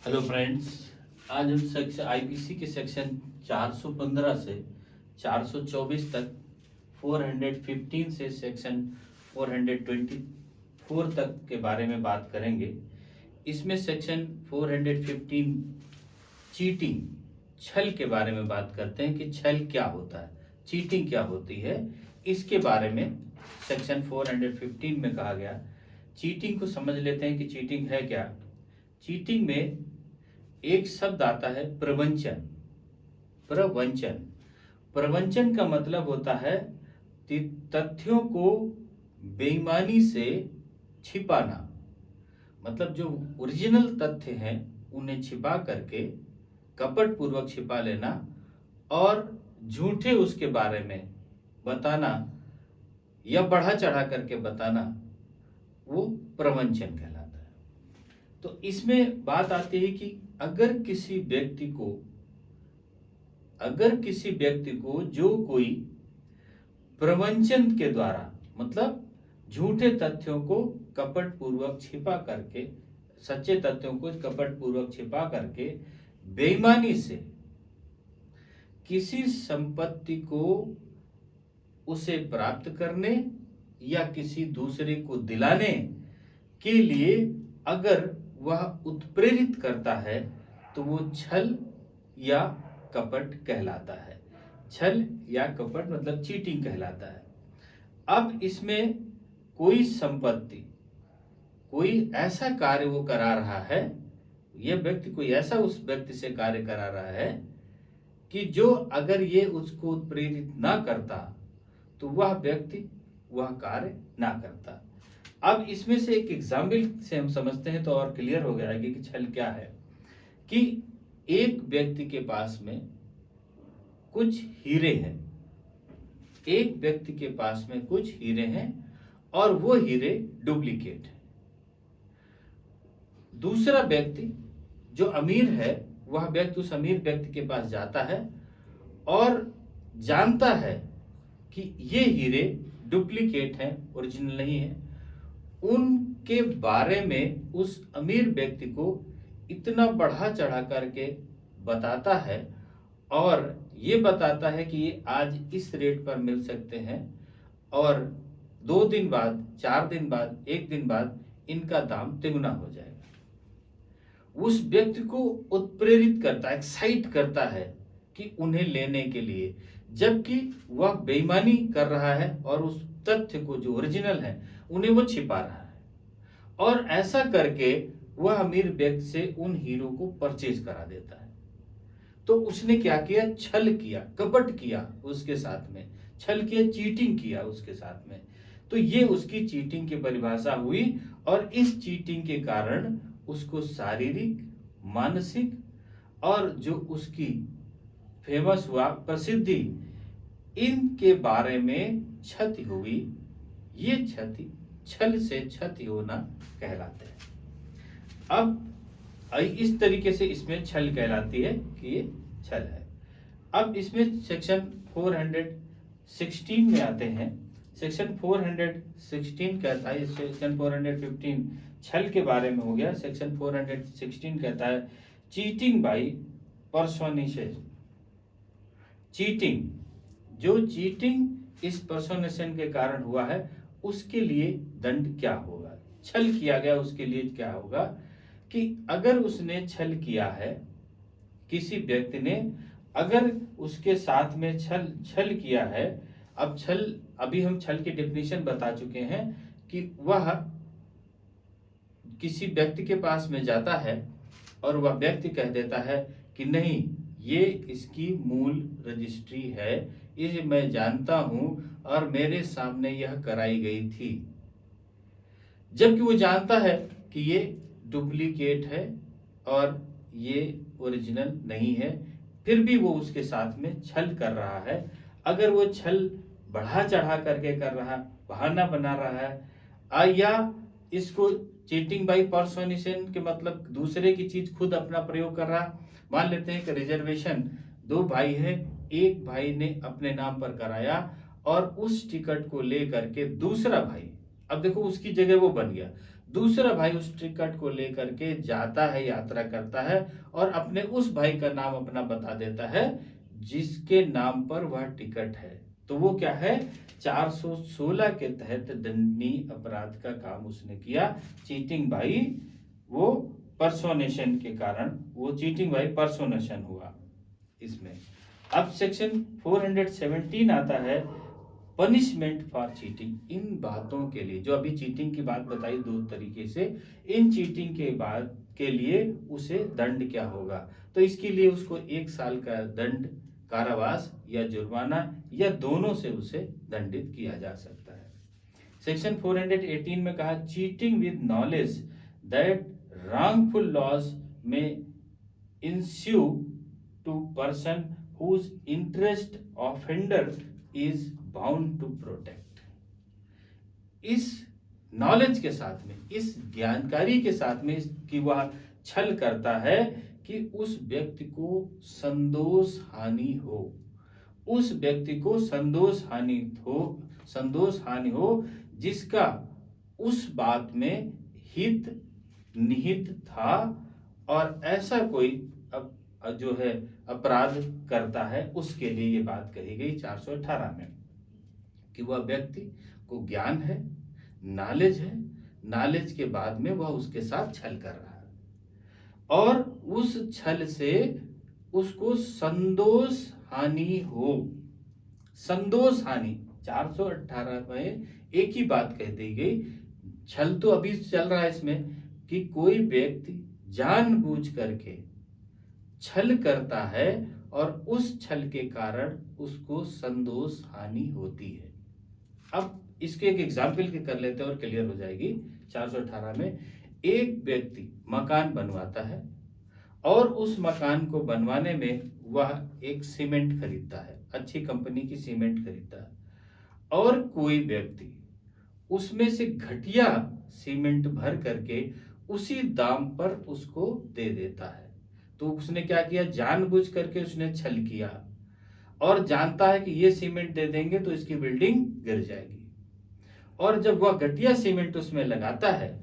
Hello friends, आज हम section IPC के सेक्शन 415 से 424 तक 415 से सेक्शन 424 तक के बारे में बात करेंगे। इसमें सेक्शन 415 चीटिंग, छल के बारे में बात करते हैं कि छल क्या होता है, चीटिंग क्या होती है, इसके बारे में सेक्शन 415 में कहा गया। चीटिंग को समझ लेते हैं कि चीटिंग है क्या। चीटिंग में एक शब्द आता है प्रवंचन। प्रवंचन प्रवंचन का मतलब होता है तथ्यों को बेईमानी से छिपाना। मतलब जो ओरिजिनल तथ्य हैं उन्हें छिपा करके कपट पूर्वक छिपा लेना और झूठे उसके बारे में बताना या बढ़ा चढ़ा करके बताना, वो प्रवंचन कहलाता है। तो इसमें बात आती है कि अगर किसी व्यक्ति को जो कोई प्रवंचन के द्वारा, मतलब झूठे तथ्यों को कपट पूर्वक छिपा करके, सच्चे तथ्यों को कपट पूर्वक छिपा करके बेईमानी से किसी संपत्ति को उसे प्राप्त करने या किसी दूसरे को दिलाने के लिए अगर वह उत्प्रेरित करता है तो वो छल या कपट कहलाता है। छल या कपट मतलब चीटिंग कहलाता है। अब इसमें कोई संपत्ति, कोई ऐसा कार्य वो करा रहा है, यह व्यक्ति कोई ऐसा उस व्यक्ति से कार्य करा रहा है कि जो अगर ये उसको उत्प्रेरित ना करता तो वह व्यक्ति वह कार्य ना करता। अब इसमें से एक एग्जाम्पल से हम समझते हैं तो और क्लियर हो जाएगा कि छल क्या है। कि एक व्यक्ति के पास में कुछ हीरे हैं, एक व्यक्ति के पास में कुछ हीरे हैं और वो हीरे डुप्लीकेट हैं। दूसरा व्यक्ति जो अमीर है, वह व्यक्ति उस अमीर व्यक्ति के पास जाता है और जानता है कि ये हीरे डुप्लीकेट हैं, ओरिजिनल नहीं है। उनके बारे में उस अमीर व्यक्ति को इतना बढ़ा चढ़ा करके बताता है और ये बताता है कि ये आज इस रेट पर मिल सकते हैं और 2 दिन बाद, 4 दिन बाद, 1 दिन बाद इनका दाम तिगुना हो जाएगा। उस व्यक्ति को उत्प्रेरित करता है, एक्साइट करता है कि उन्हें लेने के लिए, जबकि वह बेईमानी कर रहा है और उस तथ्य को जो ओरिजिनल है उन्हें वो छिपा रहा है। और ऐसा करके वह अमीर व्यक्ति से उन हीरो को परचेज करा देता है। तो उसने क्या किया? छल किया, कपट किया उसके साथ में, छल किया, चीटिंग किया उसके साथ में। तो ये उसकी चीटिंग की परिभाषा हुई और इस चीटिंग के कारण उसको शारीरिक, मानसिक और जो उसकी फेमस हुआ, प्रसिद्धि, इनके बारे में क्षति हुई। ये क्षति छल से क्षति होना कहलाते हैं। अब इस तरीके से इसमें छल कहलाती है कि ये छल है। अब इसमें सेक्शन 416 में आते हैं। सेक्शन 416 कहता है, सेक्शन 415 छल के बारे में हो गया। सेक्शन 416 कहता है चीटिंग बाई पर्सोनेशन। चीटिंग, जो चीटिंग इस पर्सोनेशन के कारण हुआ है उसके लिए दंड क्या होगा, छल किया गया उसके लिए क्या होगा। कि अगर उसने छल किया है, किसी व्यक्ति ने अगर उसके साथ में छल किया है। अब छल, अभी हम छल की डेफिनेशन बता चुके हैं कि वह किसी व्यक्ति के पास में जाता है और वह व्यक्ति कह देता है कि नहीं, ये इसकी मूल रजिस्ट्री है, इसे मैं जानता हूं और मेरे सामने यह कराई गई थी। जबकि वो जानता है कि ये डुप्लीकेट है और ये ओरिजिनल नहीं है, फिर भी वो उसके साथ में छल कर रहा है। अगर वो छल बढ़ा चढ़ा करके कर रहा, बहाना बना रहा है, या इसको चीटिंग बाई पर्सोनेशन के मतलब दूसरे की चीज खुद अपना प्रयोग कर रहा। मान लेते हैं कि रिजर्वेशन 2 भाई है, एक भाई ने अपने नाम पर कराया और उस टिकट को लेकर के दूसरा भाई, अब देखो उसकी जगह वो बन गया, दूसरा भाई उस टिकट को लेकर के जाता है, यात्रा करता है और अपने उस भाई का नाम अपना बता देता है जिसके नाम पर वह टिकट है। तो वो क्या है, 416 के तहत दंडनीय अपराध का काम उसने किया। चीटिंग बाई वो पर्सोनेशन के कारण वो चीटिंग बाई पर्सोनेशन हुआ इसमें। अब सेक्शन 417 आता है, पनिशमेंट फॉर चीटिंग। इन बातों के लिए, जो अभी चीटिंग की बात बताई दो तरीके से, इन चीटिंग के बाद के लिए उसे दंड क्या होगा। तो इसके लिए उसको 1 साल का दंड, कारावास या जुर्माना या दोनों से उसे दंडित किया जा सकता है। सेक्शन 418 में कहा, cheating with knowledge that wrongful laws may ensue to person whose interest offender is bound to protect। इस नॉलेज के साथ में, इस जानकारी के साथ में कि वह छल करता है कि उस व्यक्ति को संतोष हानि हो, उस व्यक्ति को संतोष हानि हो जिसका उस बात में हित निहित था, और ऐसा कोई जो है अपराध करता है उसके लिए ये बात कही गई 418 में, कि वह व्यक्ति को ज्ञान है, नॉलेज है, नॉलेज के बाद में वह उसके साथ छल कर रहा है और उस छल से उसको संतोष हानि हो। संतोष हानि 418 में एक ही बात कह दी गई। छल तो अभी चल रहा है इसमें कि कोई व्यक्ति जानबूझ करके छल करता है और उस छल के कारण उसको संतोष हानि होती है। अब इसके एक एग्जाम्पल के कर लेते हैं और क्लियर हो जाएगी। 418 में एक व्यक्ति मकान बनवाता है और उस मकान को बनवाने में वह एक सीमेंट खरीदता है, अच्छी कंपनी की सीमेंट खरीदता है, और कोई व्यक्ति उसमें से घटिया सीमेंट भर करके उसी दाम पर उसको दे देता है। तो उसने क्या किया, जानबूझ करके उसने छल किया और जानता है कि ये सीमेंट दे देंगे तो इसकी बिल्डिंग गिर जाएगी, और जब वह घटिया सीमेंट उसमें लगाता है,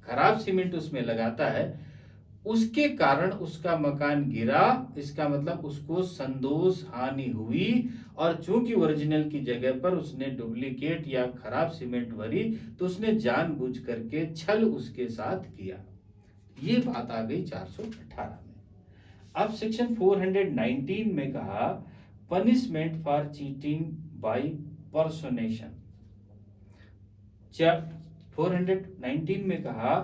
खराब सीमेंट उसमें लगाता है, उसके कारण उसका मकान गिरा। इसका मतलब उसको संतोष हानि हुई, और चूंकि ओरिजिनल की जगह पर उसने डुप्लीकेट या खराब सीमेंट भरी तो उसने जानबूझ करके छल उसके साथ किया। ये बात आ गई 418 में। अब सेक्शन 419 में कहा, पनिशमेंट फॉर चीटिंग बाय पर्सोनेशन। 419 में कहा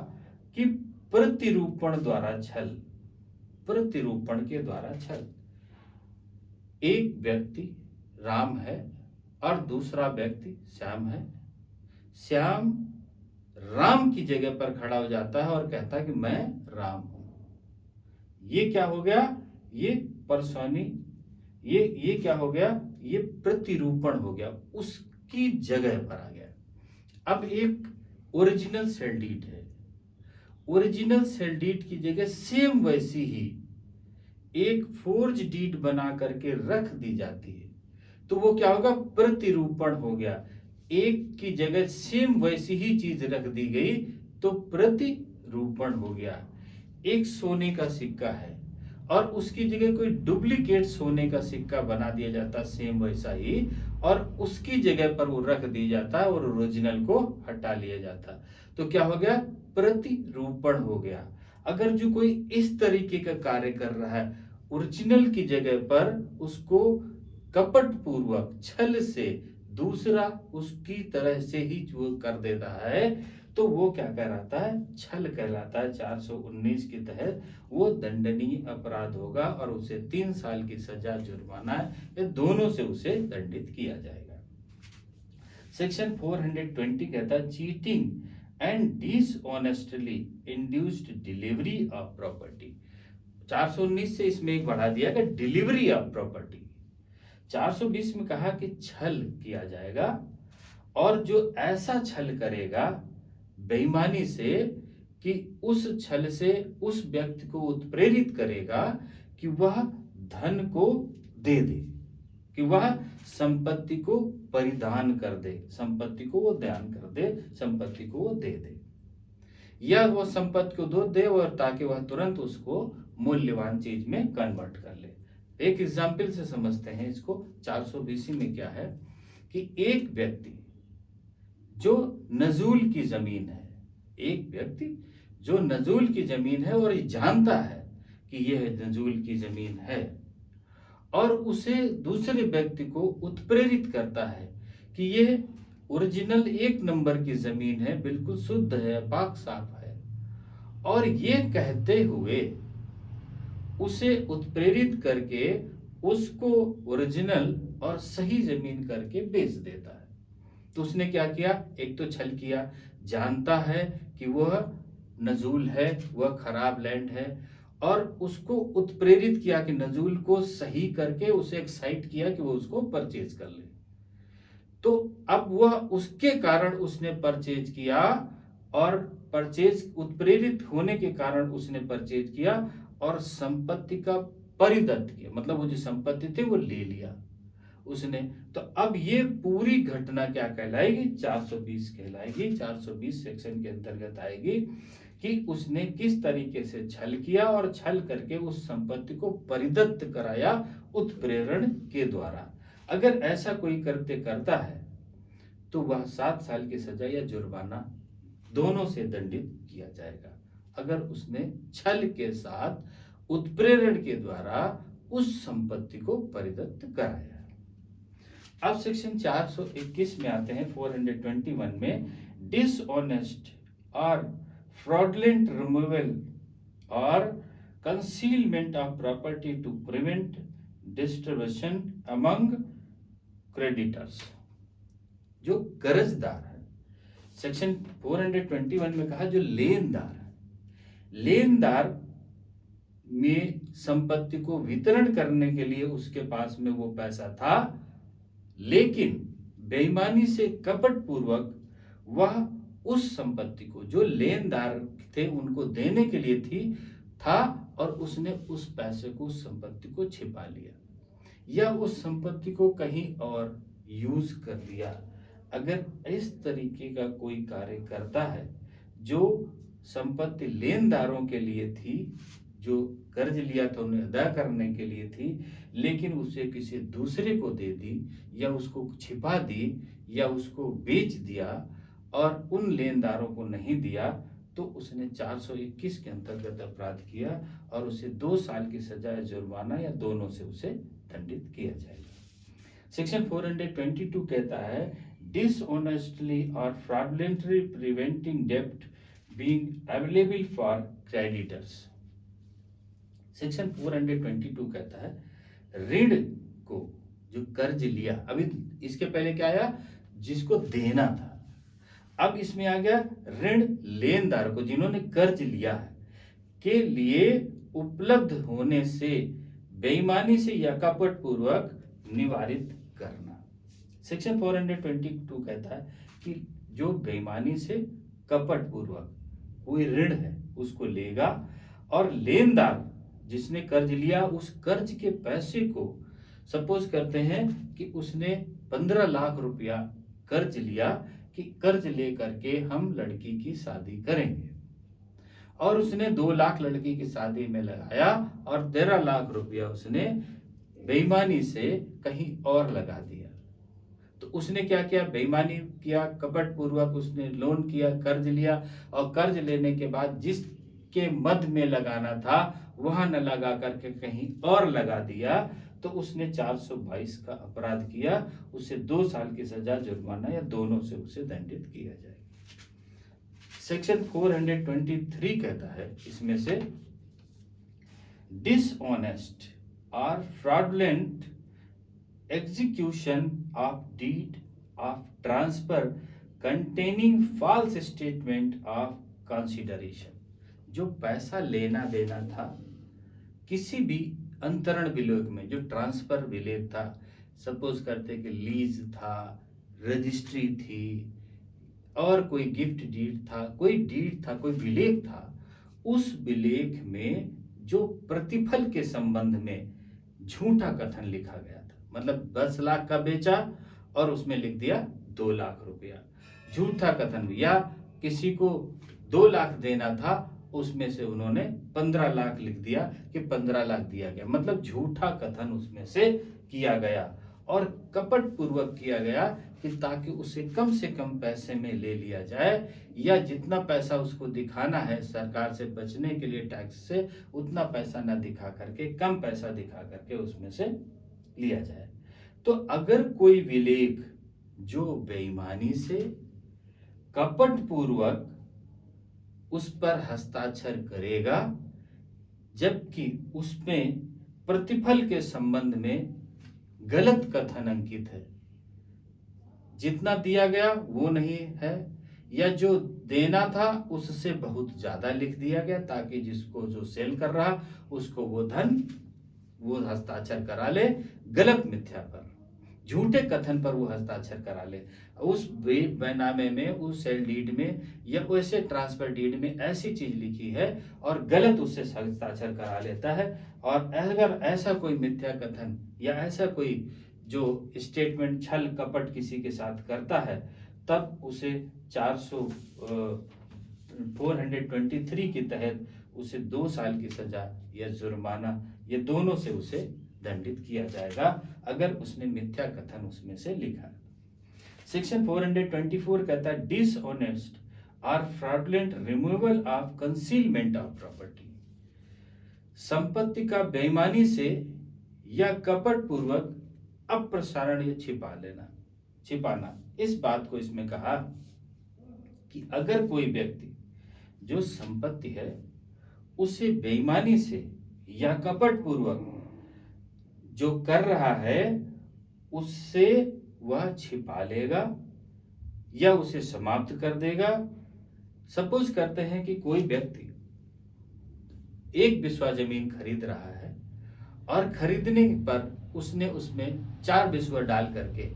कि प्रतिरूपण द्वारा छल, प्रतिरूपण के द्वारा छल। एक व्यक्ति राम है और दूसरा व्यक्ति श्याम है। श्याम राम की जगह पर खड़ा हो जाता है और कहता है कि मैं राम हूं। ये क्या हो गया, ये पर्सोनी, ये क्या हो गया, ये प्रतिरूपण हो गया, उसकी जगह पर आ गया। अब एक ओरिजिनल सेल डीड है, ओरिजिनल सेल डीड की जगह सेम वैसी ही एक फोर्ज डीड बना करके रख दी जाती है, तो वो क्या होगा, प्रतिरूपण हो गया। एक की जगह सेम वैसी ही चीज रख दी गई तो प्रतिरूपण हो गया। एक सोने का सिक्का है और उसकी जगह कोई डुप्लीकेट सोने का सिक्का बना दिया जाता सेम वैसा ही, और उसकी जगह पर वो रख दिया जाता और ओरिजिनल को हटा लिया जाता, तो क्या हो गया, प्रतिरूपण हो गया। अगर जो कोई इस तरीके का कार्य कर रहा है, ओरिजिनल की जगह पर उसको कपट पूर्वक छल से दूसरा उसकी तरह से ही जो कर देता है, तो वो क्या कहलाता है, छल कहलाता है। 419 के तहत वो दंडनीय अपराध होगा और उसे 3 साल की सजा, जुर्माना, ये दोनों से उसे दंडित किया जाएगा। सेक्शन 420 कहता है, cheating and dishonestly induced delivery of property. 419 से इसमें एक बढ़ा दिया कि डिलीवरी ऑफ प्रॉपर्टी। 420 में कहा कि छल किया जाएगा, और जो ऐसा छल करेगा बेईमानी से कि उस छल से उस व्यक्ति को उत्प्रेरित करेगा कि वह धन को दे दे, कि वह संपत्ति को परिधान कर दे, संपत्ति को वो दान कर दे, संपत्ति को वो दे दे। या वो संपत्ति को दो दे और ताकि वह तुरंत उसको मूल्यवान चीज में कन्वर्ट कर ले। एक एग्जाम्पल से समझते हैं इसको। 420 में क्या है कि एक व्यक्ति जो नजूल की जमीन है, एक व्यक्ति जो नजूल की जमीन है और ये जानता है कि यह नजूल की जमीन है, और उसे दूसरे व्यक्ति को उत्प्रेरित करता है कि यह ओरिजिनल 1 नंबर की जमीन है, बिल्कुल शुद्ध है, पाक साफ है, और ये कहते हुए उसे उत्प्रेरित करके उसको ओरिजिनल और सही जमीन करके बेच देता है। तो उसने क्या किया? एक तो छल किया, जानता है कि वह नजूल है, वह खराब लैंड है, और उसको उत्प्रेरित किया कि नजूल को सही करके उसे एक्साइट किया कि वो उसको परचेज कर ले। तो अब वह उसके कारण उसने परचेज किया, और परचेज उत्प्रेरित होने के कारण उसने परचेज किया और संपत्ति का परिदत्त किया, मतलब वो जो संपत्ति थी वो ले लिया उसने। तो अब ये पूरी घटना क्या कहलाएगी? 420 कहलाएगी। 420 सेक्शन के अंतर्गत आएगी कि उसने किस तरीके से छल किया और छल करके उस संपत्ति को परिदत्त कराया उत्प्रेरण के द्वारा। अगर ऐसा कोई कृत्य करता है तो वह 7 साल की सजा या जुर्माना दोनों से दंडित किया जाएगा, अगर उसने छल के साथ उत्प्रेरण के द्वारा उस संपत्ति को परिदत्त कराया। अब सेक्शन 421 में आते हैं। 421 में डिसऑनेस्ट और फ्रॉडलेंट रिमूवल और concealment of property to prevent distribution among creditors. जो कर्जदार है, सेक्शन 421 में कहा जो लेनदार है, लेनदार में संपत्ति को वितरण करने के लिए उसके पास में वो पैसा था, लेकिन बेईमानी से कपट पूर्वक वह उस संपत्ति को जो लेनदार थे उनको देने के लिए था, और उसने उस पैसे को, उस संपत्ति को छिपा लिया या उस संपत्ति को कहीं और यूज कर लिया। अगर इस तरीके का कोई कार्य करता है, जो संपत्ति लेनदारों के लिए थी, जो कर्ज लिया था उन्हें अदा करने के लिए थी, लेकिन उसे किसी दूसरे को दे दी या उसको छिपा दी या उसको बेच दिया और उन लेनदारों को नहीं दिया, तो उसने 421 के अंतर्गत अपराध किया और उसे 2 साल की सजा या जुर्माना या दोनों से उसे दंडित किया जाएगा। सेक्शन 422 कहता है डिसऑनेस्टली और फ्रॉडलेंटली प्रिवेंटिंग डेब्ट being available for creditors. Section 422 कहता है ऋण को, जो कर्ज लिया, अभी इसके पहले क्या आया? जिसको देना था। अब इसमें आ गया ऋण लेनदार को, जिन्होंने कर्ज लिया है, के लिए उपलब्ध होने से बेईमानी से या कपट पूर्वक निवारित करना। सेक्शन 422 कहता है कि जो बेईमानी से कपट पूर्वक कोई ऋण है उसको लेगा, और लेनदार जिसने कर्ज लिया उस कर्ज के पैसे को, सपोज करते हैं कि उसने 15 लाख रुपया कर्ज लिया कि कर्ज लेकर के हम लड़की की शादी करेंगे, और उसने 2 लाख लड़की की शादी में लगाया और 13 लाख रुपया उसने बेईमानी से कहीं और लगा दिया। तो उसने क्या किया? बेईमानी किया, कपट पूर्वक उसने लोन किया, कर्ज लिया, और कर्ज लेने के बाद जिसके मद में लगाना था वहां न लगा करके कहीं और लगा दिया, तो उसने 422 का अपराध किया, उसे 2 साल की सजा, जुर्माना या दोनों से उसे दंडित किया जाएगा। सेक्शन 423 कहता है इसमें से डिसऑनेस्ट और fraudulent execution of deed of transfer containing false statement of consideration. जो पैसा लेना देना था किसी भी अंतरण विलेख में, जो ट्रांसफर विलेख था, सपोज करते कि लीज था, रजिस्ट्री थी, और कोई गिफ्ट डीड था, कोई डीड था, कोई विलेख था, उस विलेख में जो प्रतिफल के संबंध में झूठा कथन लिखा गया था, मतलब 10 लाख का बेचा और उसमें लिख दिया 2 लाख रुपया, झूठा कथन, या किसी को 2 लाख देना था, उसमें से उन्होंने 15 लाख लिख दिया कि 15 लाख दिया गया, मतलब झूठा कथन उसमें से किया गया और कपट पूर्वक किया गया कि ताकि उसे कम से कम पैसे में ले लिया जाए, या जितना पैसा उसको दिखाना है सरकार से बचने के लिए टैक्स से, उतना पैसा ना दिखा करके कम पैसा दिखा करके उसमें से लिया जाए। तो अगर कोई विलेख जो बेईमानी से कपट पूर्वक उस पर हस्ताक्षर करेगा, जबकि उसमें प्रतिफल के संबंध में गलत कथन अंकित है, जितना दिया गया वो नहीं है, या जो देना था उससे बहुत ज्यादा लिख दिया गया ताकि जिसको जो सेल कर रहा उसको वो हस्ताक्षर करा ले, गलत मिथ्या पर, झूठे कथन पर वो हस्ताक्षर करा ले, उस बैनामे में, उस सेल डीड में या वैसे ट्रांसफर डीड में ऐसी चीज लिखी है और गलत उससे हस्ताक्षर करा लेता है। और अगर ऐसा कोई मिथ्या कथन या ऐसा कोई जो स्टेटमेंट छल कपट किसी के साथ करता है, तब उसे 423 के तहत उसे 2 साल की सजा या जुर्माना, ये दोनों से उसे दंडित किया जाएगा अगर उसने मिथ्या कथन उसमें से लिखा। सेक्शन 424 कहता है डिसऑनेस्ट और fraudulent removal of concealment of property, संपत्ति का बेईमानी से या कपट पूर्वक अप्रसारण या छिपाना। इस बात को इसमें कहा कि अगर कोई व्यक्ति जो संपत्ति है उसे बेईमानी से या कपट पूर्वक जो कर रहा है उससे वह छिपा लेगा या उसे समाप्त कर देगा। सपोज करते हैं कि कोई व्यक्ति एक बिस्वा जमीन खरीद रहा है और खरीदने पर उसने उसमें 4 बिस्वा डाल करके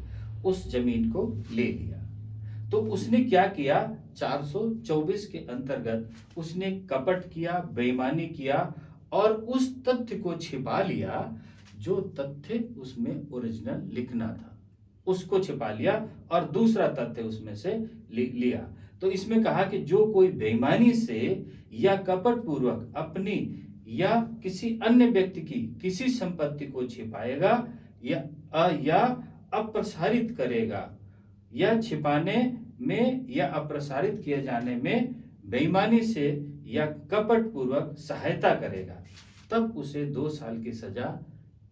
उस जमीन को ले लिया, तो उसने क्या किया, 424 के अंतर्गत उसने कपट किया, बेईमानी किया और उस तथ्य को छिपा लिया जो तथ्य उसमें ओरिजिनल लिखना था, उसको छिपा लिया और दूसरा तथ्य उसमें से लिया। तो इसमें कहा कि जो कोई बेईमानी से या कपट पूर्वक अपनी या किसी अन्य व्यक्ति की किसी संपत्ति को छिपाएगा या अप्रसारित करेगा या छिपाने में या अप्रसारित किए जाने में बेईमानी से या कपट पूर्वक सहायता करेगा, तब उसे 2 साल की सजा,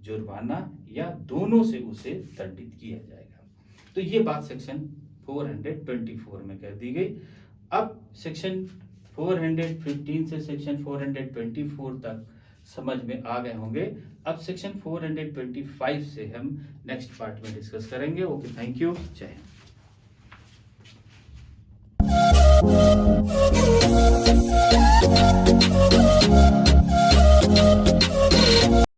जुर्माना या दोनों से उसे दंडित किया जाएगा। तो ये बात सेक्शन 424 में कह दी गई। अब सेक्शन 415 से सेक्शन 424 तक समझ में आ गए होंगे। अब सेक्शन 425 से हम नेक्स्ट पार्ट में डिस्कस करेंगे। ओके, थैंक यू, जय हिंद।